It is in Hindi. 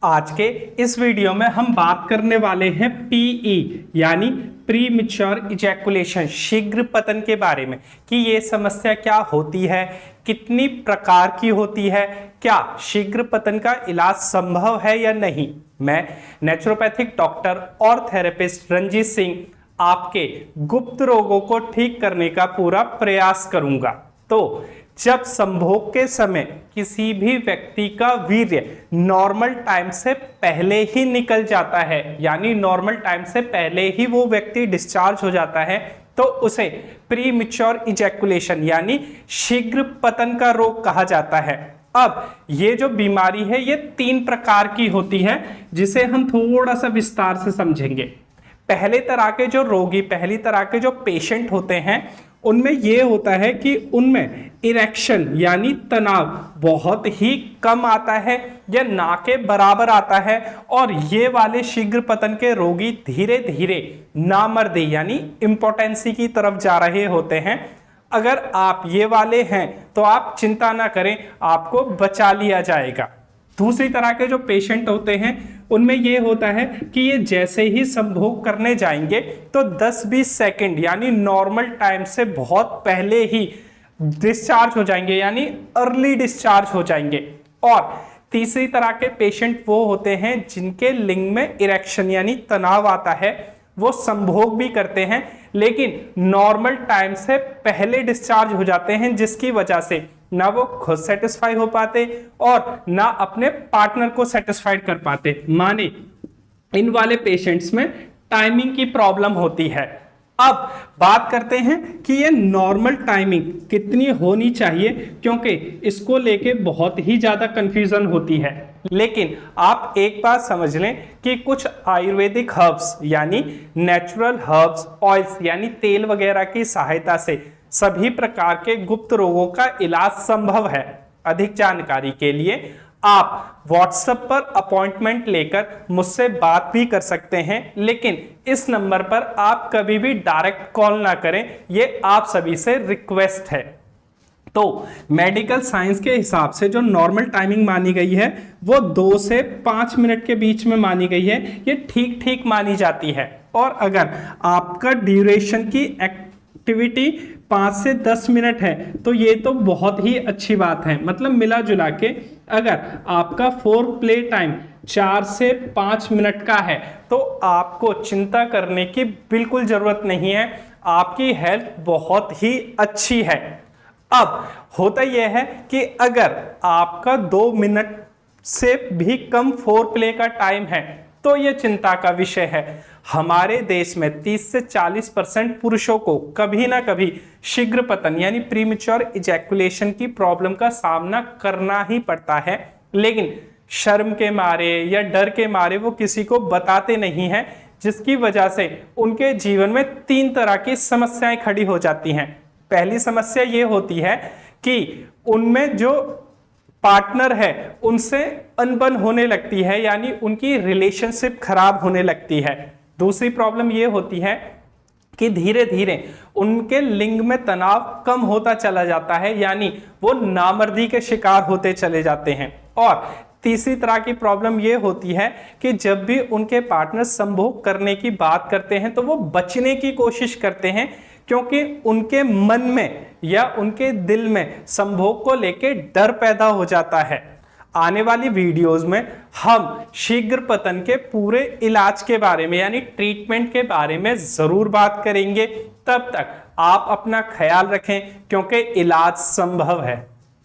आज के इस वीडियो में हम बात करने वाले हैं पीई यानी प्री मैच्योर इजैकुलेशन, शीघ्र पतन के बारे में कि ये समस्या क्या होती है, कितनी प्रकार की होती है, क्या शीघ्र पतन का इलाज संभव है या नहीं। मैं नेचुरोपैथिक डॉक्टर और थेरेपिस्ट रंजीत सिंह आपके गुप्त रोगों को ठीक करने का पूरा प्रयास करूंगा। तो जब संभोग के समय किसी भी व्यक्ति का वीर्य नॉर्मल टाइम से पहले ही निकल जाता है, यानी नॉर्मल टाइम से पहले ही वो व्यक्ति डिस्चार्ज हो जाता है, तो उसे प्री मैच्योर इजैकुलेशन यानी शीघ्र पतन का रोग कहा जाता है। अब ये जो बीमारी है ये 3 प्रकार की होती है, जिसे हम थोड़ा सा विस्तार से समझेंगे। पहली तरह के जो पेशेंट होते हैं उनमें ये होता है कि उनमें इरेक्शन यानी तनाव बहुत ही कम आता है या ना के बराबर आता है, और ये वाले शीघ्र पतन के रोगी धीरे धीरे नामर्दी यानी इम्पोटेंसी की तरफ जा रहे होते हैं। अगर आप ये वाले हैं तो आप चिंता ना करें, आपको बचा लिया जाएगा। दूसरी तरह के जो पेशेंट होते हैं उनमें ये होता है कि ये जैसे ही संभोग करने जाएंगे तो 10-20 सेकंड यानी नॉर्मल टाइम से बहुत पहले ही डिस्चार्ज हो जाएंगे, यानी अर्ली डिस्चार्ज हो जाएंगे। और तीसरी तरह के पेशेंट वो होते हैं जिनके लिंग में इरेक्शन यानी तनाव आता है, वो संभोग भी करते हैं लेकिन नॉर्मल टाइम से पहले डिस्चार्ज हो जाते हैं, जिसकी वजह से ना वो खुद सेटिस्फाई हो पाते और ना अपने पार्टनर को सेटिस्फाइड कर पाते। माने इन वाले पेशेंट्स में टाइमिंग की प्रॉब्लम होती है। अब बात करते हैं कि ये नॉर्मल टाइमिंग कितनी होनी चाहिए, क्योंकि इसको लेके बहुत ही ज्यादा कंफ्यूजन होती है। लेकिन आप एक बात समझ लें कि कुछ आयुर्वेदिक हर्ब्स यानी नेचुरल हर्ब्स ऑयल्स यानी तेल वगैरह की सहायता से सभी प्रकार के गुप्त रोगों का इलाज संभव है। अधिक जानकारी के लिए आप व्हाट्सएप पर अपॉइंटमेंट लेकर मुझसे बात भी कर सकते हैं, लेकिन इस नंबर पर आप कभी भी डायरेक्ट कॉल ना करें, ये आप सभी से रिक्वेस्ट है। तो मेडिकल साइंस के हिसाब से जो नॉर्मल टाइमिंग मानी गई है वो 2 से 5 मिनट के बीच में मानी गई है, ये ठीक ठीक मानी जाती है। और अगर आपका ड्यूरेशन की एक्टिविटी 5 से 10 मिनट है तो ये तो बहुत ही अच्छी बात है। मतलब मिला जुला के अगर आपका फोर प्ले टाइम 4 से 5 मिनट का है तो आपको चिंता करने की बिल्कुल जरूरत नहीं है, आपकी हेल्थ बहुत ही अच्छी है। अब होता यह है कि अगर आपका 2 मिनट से भी कम फोर प्ले का टाइम है तो यह चिंता का विषय है। हमारे देश में 30 से 40% पुरुषों को कभी ना कभी शीघ्र पतन यानी प्रीमैच्योर इजैकुलेशन की प्रॉब्लम का सामना करना ही पड़ता है, लेकिन शर्म के मारे या डर के मारे वो किसी को बताते नहीं हैं, जिसकी वजह से उनके जीवन में 3 तरह की समस्याएं खड़ी हो जाती हैं। पहली समस्या ये होती है कि उनमें जो पार्टनर है उनसे अनबन होने लगती है, यानी उनकी रिलेशनशिप खराब होने लगती है। दूसरी प्रॉब्लम ये होती है कि धीरे धीरे उनके लिंग में तनाव कम होता चला जाता है, यानी वो नामर्दी के शिकार होते चले जाते हैं। और तीसरी तरह की प्रॉब्लम ये होती है कि जब भी उनके पार्टनर संभोग करने की बात करते हैं तो वो बचने की कोशिश करते हैं, क्योंकि उनके मन में या उनके दिल में संभोग को लेके डर पैदा हो जाता है। आने वाली वीडियोस में हम शीघ्र पतन के पूरे इलाज के बारे में यानी ट्रीटमेंट के बारे में जरूर बात करेंगे। तब तक आप अपना ख्याल रखें, क्योंकि इलाज संभव है।